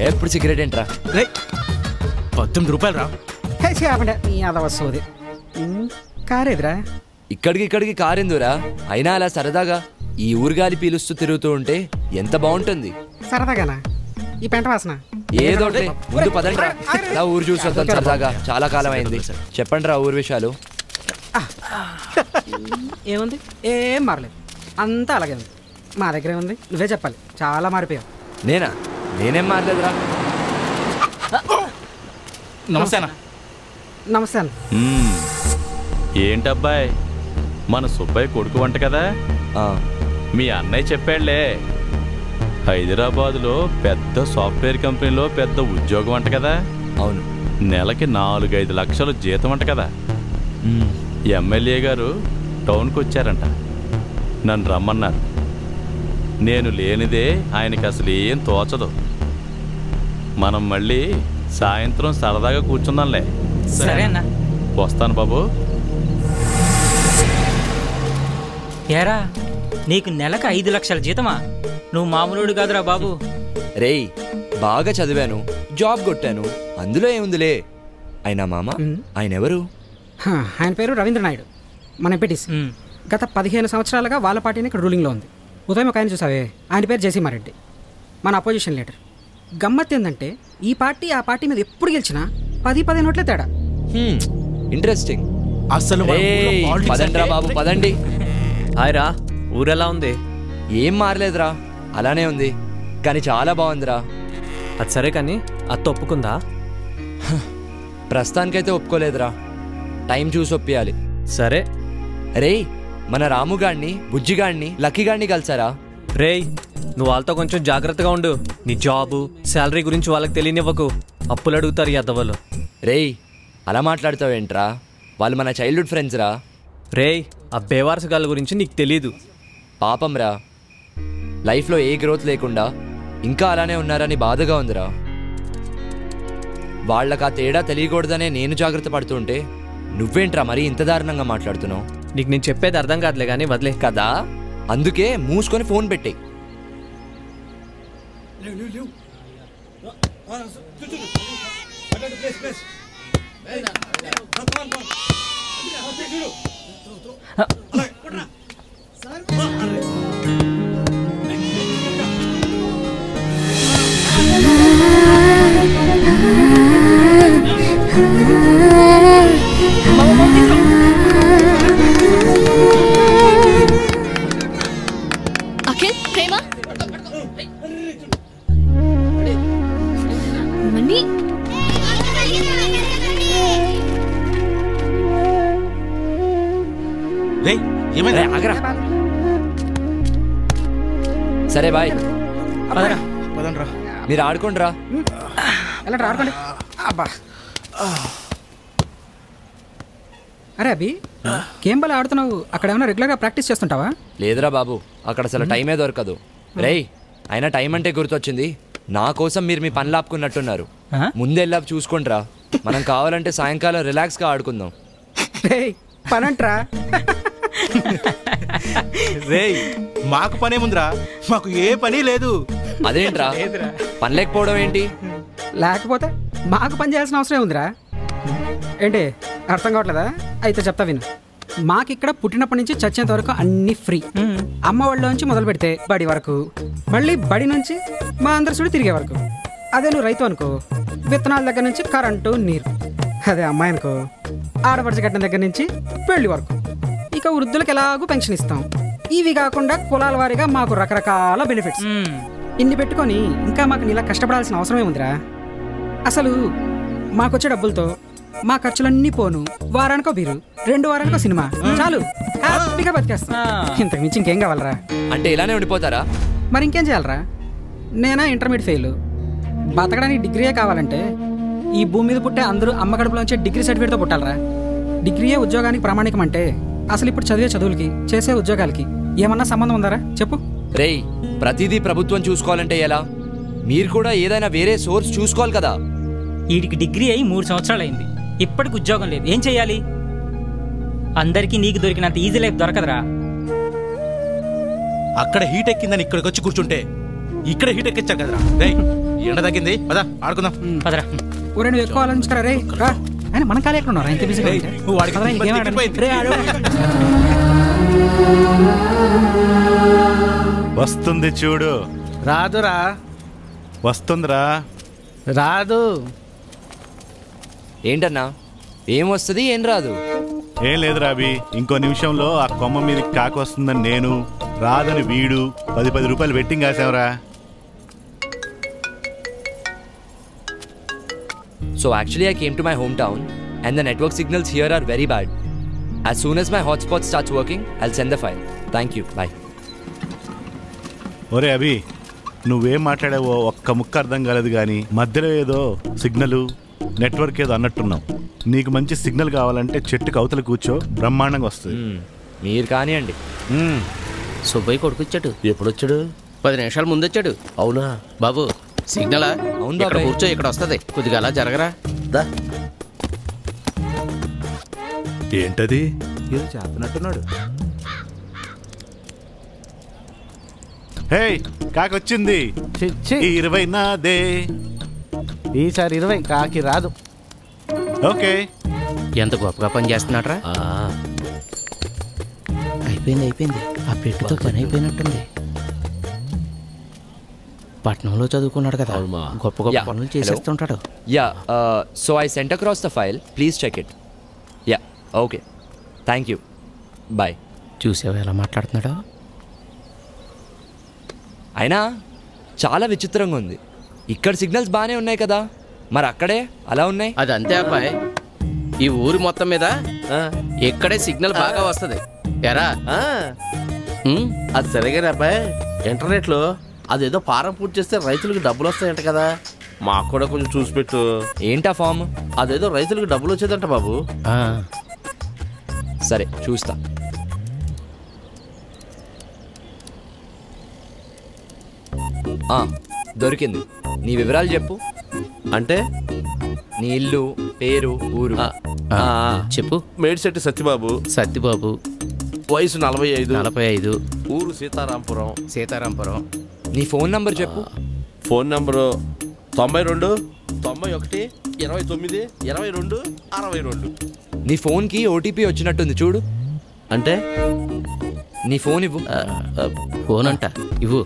ఎప్పుడు సిగరెట్ ఏంట్రా? 18 రూపాయలు రా. వస్తుంది కారేదిరా. ఇక్కడికి కారెందురా? అయినా అలా సరదాగా ఈ ఊరుగాలి పీలుస్తూ తిరుగుతూ ఉంటే ఎంత బాగుంటుంది. సరదాగానా? ఈ పెంట వాసన ఏదో ముందు పదండ్రా, ఊరు చూసి వద్దాం సరదాగా. చాలా కాలం అయింది. చెప్పండి రా ఊరు విషయాలు. ఏముంది? ఏం మారలేదు, అంతా అలాగే ఉంది. మా దగ్గరే ఉంది, నువ్వే చెప్పాలి. చాలా మారిపోయావు. నేనేం మారలేదురా. నమస్తే. నమస్తే. ఏంటబ్బాయ్, మన సుబ్బయ్య కొడుకు వంట కదా? మీ అన్నయ్య చెప్పాడులే, హైదరాబాదులో పెద్ద సాఫ్ట్వేర్ కంపెనీలో పెద్ద ఉద్యోగం అంట కదా? అవును. నెలకి 4-5 లక్షలు జీతం అంట కదా? ఎమ్మెల్యే గారు టౌన్కి వచ్చారంట, నన్ను రమ్మన్నారు. నేను లేనిదే ఆయనకి అసలు ఏం తోచదు. మనం మళ్ళీ సాయంత్రం సరదాగా కూర్చుందాంలే. సరే అన్న, వస్తాను బాబు. ఏరా, నీకు నెలకు 5 లక్షల జీతమా? నువ్వు మామూలుడు కాదురా బాబు. రేయ్, బాగా చదివాను, జాబ్ కొట్టాను, అందులో ఏముందిలే. అయినా మామ, ఆయన ఎవరు? ఆయన పేరు రవీంద్ర నాయుడు, మన ఎంపీటీసీ. గత 15 సంవత్సరాలుగా వాళ్ళ పార్టీని ఇక్కడ రూలింగ్లో ఉంది. ఉదయం ఒక ఆయన చూసావే, ఆయన పేరు జయసింహారెడ్డి, మన అపోజిషన్ లీడర్. గమ్మత్ ఏంటంటే ఈ పార్టీ ఆ పార్టీ మీద ఎప్పుడు గెలిచినా 10-15 ఓట్లే తేడా. ఇంట్రెస్టింగ్. అసలు పదండ్రా బాబు, పదండి. హాయ్ రా, ఊరెలా ఉంది? ఏం మారలేదురా, అలానే ఉంది. కానీ చాలా బాగుందిరా. అది సరే, కానీ అత్త ఒప్పుకుందా? ప్రస్తుతానికైతే ఒప్పుకోలేదురా, టైం చూసి ఒప్పియాలి. సరే. రేయ్, మన రాముగాడిని, బుజ్జిగాడిని, లక్కీగాడిని కలిసారా? రేయ్, నువ్వు వాళ్ళతో కొంచెం జాగ్రత్తగా ఉండు. నీ జాబు, శాలరీ గురించి వాళ్ళకి తెలియనివ్వకు, అప్పులు అడుగుతారు ఈ అద్దవాళ్ళు. రేయ్, అలా మాట్లాడతావేంట్రా? వాళ్ళు మన చైల్డ్హుడ్ ఫ్రెండ్స్ రా. రేయ్, ఆ బేవారసగాళ్ళ గురించి నీకు తెలీదు. పాపం రా, లైఫ్లో ఏ గ్రోత్ లేకుండా ఇంకా అలానే ఉన్నారని బాధగా ఉందిరా. వాళ్ళకి ఆ తేడా తెలియకూడదనే నేను జాగ్రత్త పడుతుంటే నువ్వేంట్రా మరీ ఇంత దారుణంగా మాట్లాడుతున్నావు? నీకు నేను చెప్పేది అర్థం కాదులే కానీ వదిలే. కదా, అందుకే మూసుకొని ఫోన్ పెట్టే. అఖిల్, ప్రేమ, మణి, సరే బాయ్, పదండ్రా. మీరు ఆడుకోండి రా. ఎలా ఆడుకోండి. అబ్బా, అరే అభి, గేమ్ బాల్ ఆడుతున్నావు, అక్కడ ఏమైనా రెగ్యులర్గా ప్రాక్టీస్ చేస్తుంటావా? లేదురా బాబు, అక్కడ అసలు టైమే దొరకదు. రేయ్, అయినా టైం అంటే గుర్తొచ్చింది, నా కోసం మీరు మీ పనులు ఆపుకున్నట్టున్నారు. ముందెళ్ళా చూసుకోండి రా, మనం కావాలంటే సాయంకాలం రిలాక్స్గా ఆడుకుందాం. రేయ్, పనంట్రా. రేయ్, మాకు పనేముందిరా, మాకు ఏ పని లేదు. అదేంట్రా, పని లేకపోవడం ఏంటి? లేకపోతే మాకు పని చేయాల్సిన అవసరం ఉందిరా. ఏంటి అర్థం కావట్లేదా? అయితే చెప్తా విను. మాకిక్కడ పుట్టినప్పటి నుంచి చచ్చేంత వరకు అన్ని ఫ్రీ. అమ్మ వాళ్ళలోంచి మొదలు పెడితే బడి వరకు, మళ్ళీ బడి నుంచి మా అందరి చూడి తిరిగే వరకు. అదే నువ్వు రైతు అనుకో, విత్తనాల దగ్గర నుంచి కరెంటు, నీరు. అదే అమ్మాయి అనుకో, ఆడపడిచి కట్టిన దగ్గర నుంచి పెళ్లి వరకు. ఇక వృద్ధులకు ఎలాగూ పెన్షన్ ఇస్తాం. ఇవి కాకుండా కులాల వారీగా మాకు రకరకాల బెనిఫిట్స్. ఇన్ని పెట్టుకొని ఇంకా మాకు నీలా కష్టపడాల్సిన అవసరమే ఉందిరా. అసలు మాకొచ్చే డబ్బులతో మా ఖర్చులన్నీ పోను. వారానికో బీరు, 2 వారానికో సినిమా, చాలు, హ్యాపీగా బతికేస్తాం. ఇంతకు మించి ఇంకేం కావాలరా? అంటే ఇలానే ఉండిపోతారా? మరి ఇంకేం చేయాలరా? నేనా ఇంటర్మీడియట్ ఫెయిల్. బతకడానికి డిగ్రీయే కావాలంటే ఈ భూమి మీద పుట్టే అందరూ అమ్మ కడుపులోంచే డిగ్రీ సర్టిఫికేట్తో పుట్టాలరా. డిగ్రీయే ఉద్యోగానికి ప్రామాణికం అంటే అసలు ఇప్పుడు చదివే చదువులకి, చేసే ఉద్యోగాలకి ఏమన్నా సంబంధం ఉందారా చెప్పు? రేయ్, ప్రతిదీ ప్రభుత్వం చూసుకోవాలంటే ఎలా? మీరు కూడా ఏదైనా వేరే సోర్స్ చూసుకోవాలి కదా. వీడికి డిగ్రీ అయి 3 సంవత్సరాలు అయింది, ఇప్పటికి ఉద్యోగం లేదు. ఏం చెయ్యాలి? అందరికీ నీకు దొరికినంత ఈజీ లైఫ్ దొరకదురా. అక్కడ హీట్ ఎక్కిందని ఇక్కడికి వచ్చి కూర్చుంటే ఇక్కడ హీట్ ఎక్కించాం కదరా. రేయ్ ఎండ తగ్గింది పదా ఆడుకుందాం. పదరా. ఒరే నువ్వు ఎక్కువ ఆలోచించరా రే రా. ఆయన మన కాలే ఎక్కడ ఉన్నారు ఇంత బిజీగా ఉంటే? నువ్వు వాడికి పదరా, ఇంకేం తిప్పి ఆడండి. తిప్పిపోయింది. రే, ఆడు. వస్తుంది చూడు. రాదురా. వస్తుందిరా. రాదు. ఏంటన్నా ఏం వస్తుంది ఏం రాదు? ఏం లేదు రాబి, ఇంకో నిమిషంలో ఆ కొమ్మ మీదకి కాకి వస్తుందని నేను, రాదని వీడు 10 రూపాయలు betting కాసావురా. So actually I came to my hometown and the network signals here are very bad. As soon as my hotspot starts working, I'll send the file. Thank you. Bye. ఒరే అభి, నువ్వేం మాట్లాడావో ఒక్క ముక్క అర్థం కాలేదు కానీ మధ్యలో ఏదో సిగ్నల్ నెట్వర్క్ ఏదో అన్నట్టున్నావు. నీకు మంచి సిగ్నల్ కావాలంటే చెట్టుకు అవతల కూర్చో, బ్రహ్మాండంగా వస్తుంది. మీరు కానివ్వండి. సుబ్బయ్య కొడుకు వచ్చాడు. ఎప్పుడు వచ్చాడు? 10 నిమిషాల ముందు వచ్చాడు. అవునా బాబు? సిగ్నలా? అవును ఇక్కడ బాబాయ్. కూర్చో, ఇక్కడ వస్తుంది. కొద్దిగా అలా జరగరా. దా. ఏంటది? ఏదో చేస్తున్నట్టున్నాడు. హే, కాకొచ్చింది. ఈ 20 నాదే. ఈసారి 20 కాకి రాదు. ఓకే. ఎంత గొప్పగా పని చేస్తున్నాడ్రా. అయిపోయింది. ఆ పెట్టుతో పని అయిపోయినట్టుంది. పట్నంలో చదువుకున్నాడు కదా, గొప్ప Yeah. పనులు చేసేస్తుంటాడు. Yeah, so I sent across the file. Please check it. Yeah, okay. Thank you. Bye. చూసావా ఎలా మాట్లాడుతున్నాడో? అయినా చాలా విచిత్రంగా ఉంది. ఇక్కడ సిగ్నల్స్ బాగానే ఉన్నాయి కదా, మరి అక్కడే అలా ఉన్నాయి. అది అంతే అబ్బాయి, ఈ ఊరి మొత్తం మీద ఇక్కడే సిగ్నల్ బాగా వస్తుంది. ఎరా అది సరిగా అబ్బాయి, ఇంటర్నెట్ లో అదేదో ఫారం పూర్తి చేస్తే రైతులకు డబ్బులు వస్తాయంట కదా, మాకు కూడా కొంచెం చూసి పెట్టు. ఏంటా ఫామ్? అదేదో రైతులకు డబ్బులు వచ్చేదంట బాబు. సరే చూస్తా. దొరికింది. నీ వివరాలు చెప్పు. అంటే నీ ఇల్లు, పేరు, ఊరు. చెప్పు. మేడిశెట్టి సత్యబాబు, వయసు 45, ఊరు సీతారాంపురం. నీ ఫోన్ నంబర్ చెప్పు. Phone number 92 91 29 22 62. నీ ఫోన్కి ఓటీపీ వచ్చినట్టుంది చూడు. అంటే నీ ఫోన్ ఇవ్వు. ఫోన్ అంట ఇవ్వు.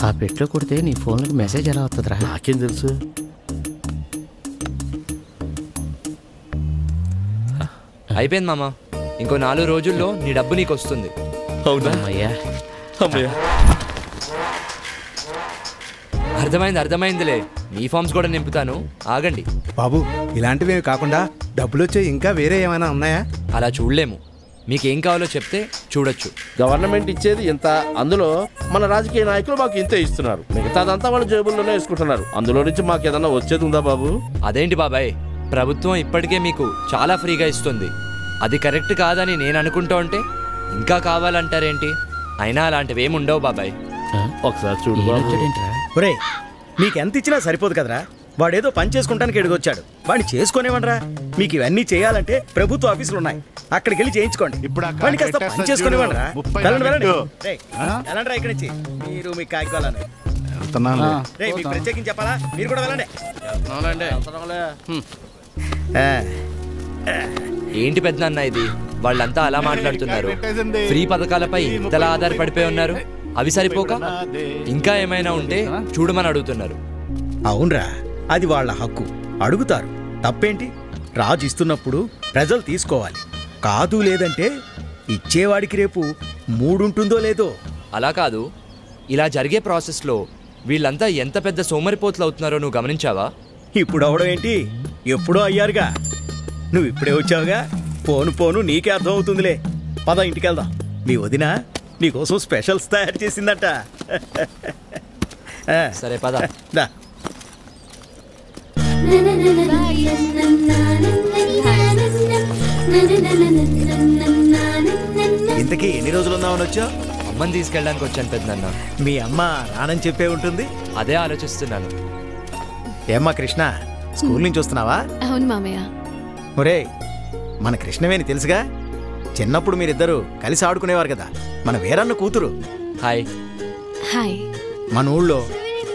ఆ పెట్లో కొడితే నీ ఫోన్కి మెసేజ్ ఎలా వస్తుందిరా? నాకేం తెలుసు. అయిపోయింది మామ. ఇంకో 4 రోజుల్లో నీ డబ్బు నీకు వస్తుంది. అమ్మయ్యా. అర్థమైందిలే. మీ ఫామ్స్ కూడా నింపుతాను, ఆగండి. బాబు ఇలాంటివి కాకుండా డబ్బులు వచ్చే ఇంకా వేరే ఏమైనా ఉన్నాయా? అలా చూడలేము. మీకేం కావాలో చెప్తే చూడొచ్చు. గవర్నమెంట్ ఇచ్చేది ఇంత, అందులో మన రాజకీయ నాయకులు మాకు ఇంతే ఇస్తున్నారు. మిగతాదంతా వాళ్ళ జేబుల్లోనే వేసుకుంటున్నారు. అందులో నుంచి మాకు ఏదన్నా వచ్చేది ఉందా బాబు? అదేంటి బాబాయ్, ప్రభుత్వం ఇప్పటికే మీకు చాలా ఫ్రీగా ఇస్తుంది. అది కరెక్ట్ కాదని నేను అనుకుంటూ ఉంటే ఇంకా కావాలంటారేంటి? అయినా అలాంటివి ఏమి ఉండవు బాబాయ్. ఒకసారి చూడు బాబు. ఒరే, మీకెంత ఇచ్చినా సరిపోదు కదరా. వాడేదో పని చేసుకుంటానికి ఎడుగొచ్చాడు, వాడిని చేసుకునేవనరా. మీకు ఇవన్నీ చేయాలంటే ప్రభుత్వ ఆఫీసులు ఉన్నాయి, అక్కడికి వెళ్ళి చేయించుకోండి. వాడిని కాస్త పని చేసుకునేవనరా. వెళ్ళండి ఇక్కడి నుంచి, మీరు మీ కాగితాలను. మీకు ప్రత్యేకించి చెప్పాలా? మీరు కూడా వెళ్ళండి. ఏంటి పెద్దనాన్న ఇది? వాళ్ళంతా అలా మాట్లాడుతున్నారు. ఫ్రీ పథకాలపై ఇంతలా ఆధారపడిపోయి ఉన్నారు. అవి సరిపోక ఇంకా ఏమైనా ఉంటే చూడమని అడుగుతున్నారు. అవునరా, అది వాళ్ళ హక్కు, అడుగుతారు. తప్పేంటి? రాజు ఇస్తున్నప్పుడు ప్రజలు తీసుకోవాలి. కాదు లేదంటే ఇచ్చేవాడికి రేపు మూడుంటుందో లేదో. అలా కాదు, ఇలా జరిగే ప్రాసెస్లో వీళ్ళంతా ఎంత పెద్ద సోమరిపోతులు అవుతున్నారో నువ్వు గమనించావా? ఇప్పుడు అవడం ఏంటి, ఎప్పుడో అయ్యారుగా. నువ్వు ఇప్పుడే వచ్చావుగా, పోను నీకే అర్థం అవుతుందిలే. పద ఇంటికెళ్దాం. మీ వదిన నీకోసం స్పెషల్స్ తయారు చేసిందట. సరే పద. ఇంతకీ ఎన్ని రోజులు ఉన్నామని వచ్చా? అమ్మని తీసుకెళ్ళడానికి వచ్చాను పెద్దనాన్న. మీ అమ్మ రానని చెప్పే ఉంటుంది. అదే ఆలోచిస్తున్నాను. ఏమ్మా కృష్ణ, స్కూల్ నుంచి వస్తున్నావా? అవును మామయ్య. ఒరే, మన కృష్ణవేణి తెలుసుగా, చిన్నప్పుడు మీరిద్దరూ కలిసి ఆడుకునేవారు కదా, మన వీరన్న కూతురు. హాయ్. హాయ్. మన ఊళ్ళో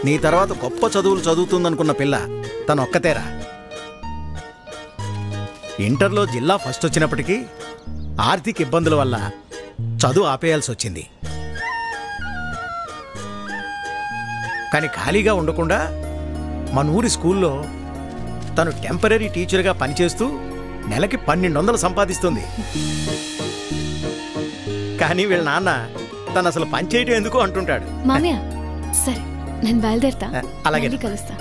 నీ తర్వాత గొప్ప చదువులు చదువుతుందనుకున్న పిల్ల తను ఒక్కతేరా. ఇంటర్లో జిల్లా ఫస్ట్ వచ్చినప్పటికీ ఆర్థిక ఇబ్బందుల వల్ల చదువు ఆపేయాల్సి వచ్చింది. కానీ ఖాళీగా ఉండకుండా మన ఊరి స్కూల్లో తను టెంపరీ టీచర్గా పనిచేస్తూ నెలకి 1200 సంపాదిస్తుంది. కానీ వీళ్ళ నాన్న తను అసలు పనిచేయటం ఎందుకు అంటుంటాడు. మామయ్య సరే నేను బయలుదేరుతా. అలాగే కలుస్తా.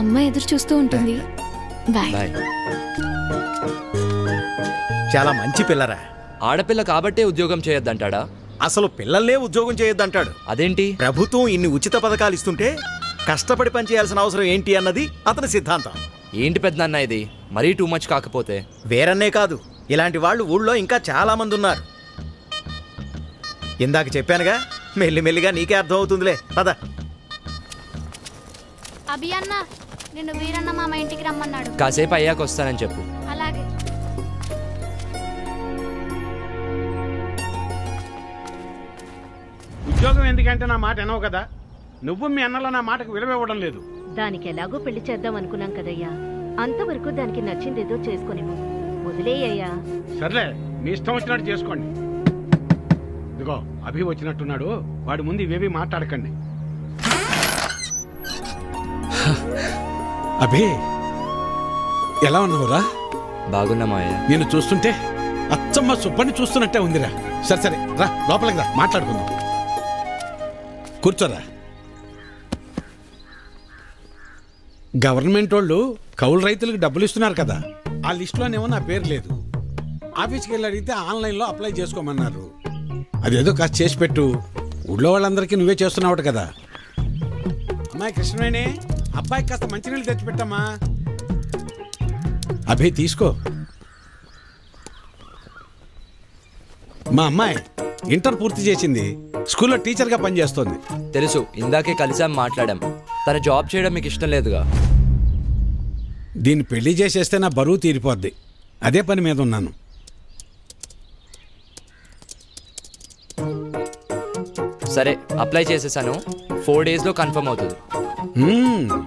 అమ్మ ఎదురు చూస్తూ ఉంటుంది. బాయ్. చాలా మంచి పిల్లరా. ఆడపిల్ల కాబట్టే ఉద్యోగం చేయొద్దంటాడా? అసలు పిల్లల్నే ఉద్యోగం చేయొద్దంటాడు. అదేంటి? ప్రభుత్వం ఇన్ని ఉచిత పథకాలు ఇస్తుంటే కష్టపడి పనిచేయాల్సిన అవసరం ఏంటి అన్నది అతని సిద్ధాంతం. ఏంటి పెద్దనాన్న ఇది మరీ టూ మచ్ కాకపోతే? వేరన్నే కాదు, ఇలాంటి వాళ్ళు ఊళ్ళో ఇంకా చాలా మంది ఉన్నారు. ఇందాక చెప్పానుగా, మెల్లిమెల్లిగా నీకే అర్థం అవుతుందిలే. పద. అభి అన్న నిన్ను వీరన్న మామ ఇంటికి రమ్మన్నాడు. కాసేపు అయ్యాక వస్తానని చెప్పు. అలాగే. ఉద్యోగం ఎందుకంటే నా మాట వినవు కదా. నువ్వు మీ అన్నలో నా మాటకు విలువ ఇవ్వడం లేదు. దానికి ఎలాగో పెళ్లి చేద్దాం అనుకున్నాం కదయ్యా. అంతవరకు దానికి నచ్చిందేదో చేసుకునేమో. వదిలేయ్యా. సర్లే, మీ ఇష్టం వచ్చినట్టు చేసుకోండి. ఇదిగో అభి వచ్చినట్టున్నాడు, వాడి ముందు ఇవేవి మాట్లాడకండి. అభి ఎలా ఉన్నావురా? బాగున్నా మావయ్య. నేను చూస్తుంటే అచ్చమ్మ సుబ్బని చూస్తున్నట్టే ఉందిరా. సరే సరే రా, లోపలికి రా, మాట్లాడుకుందాం. కూర్చోరా. గవర్నమెంట్ వాళ్ళు కౌలు రైతులకు డబ్బులు ఇస్తున్నారు కదా, ఆ లిస్టులోనేమో నా పేరు లేదు. ఆఫీస్కి వెళ్ళి అడిగితే ఆన్లైన్లో అప్లై చేసుకోమన్నారు. అదేదో కాస్త చేసి పెట్టు. ఊళ్ళో వాళ్ళందరికీ నువ్వే చేస్తున్నావు కదా. అమ్మాయి కృష్ణవేణి, అబ్బాయికి కాస్త మంచినీళ్ళు తెచ్చిపెట్టమ్మా. అభి తీసుకో. మా అమ్మాయి ఇంటర్ పూర్తి చేసింది, స్కూల్లో టీచర్గా పనిచేస్తోంది. తెలుసు, ఇందాకే కలిసాం, మాట్లాడాం. తన జాబ్ చేయడం మీకు ఇష్టం లేదుగా. దీన్ని పెళ్లి చేసేస్తే నా బరువు తీరిపోద్ది. అదే పని మీద ఉన్నాను. సరే, అప్లై చేసేసాను. 4 daysలో కన్ఫర్మ్ అవుతుంది.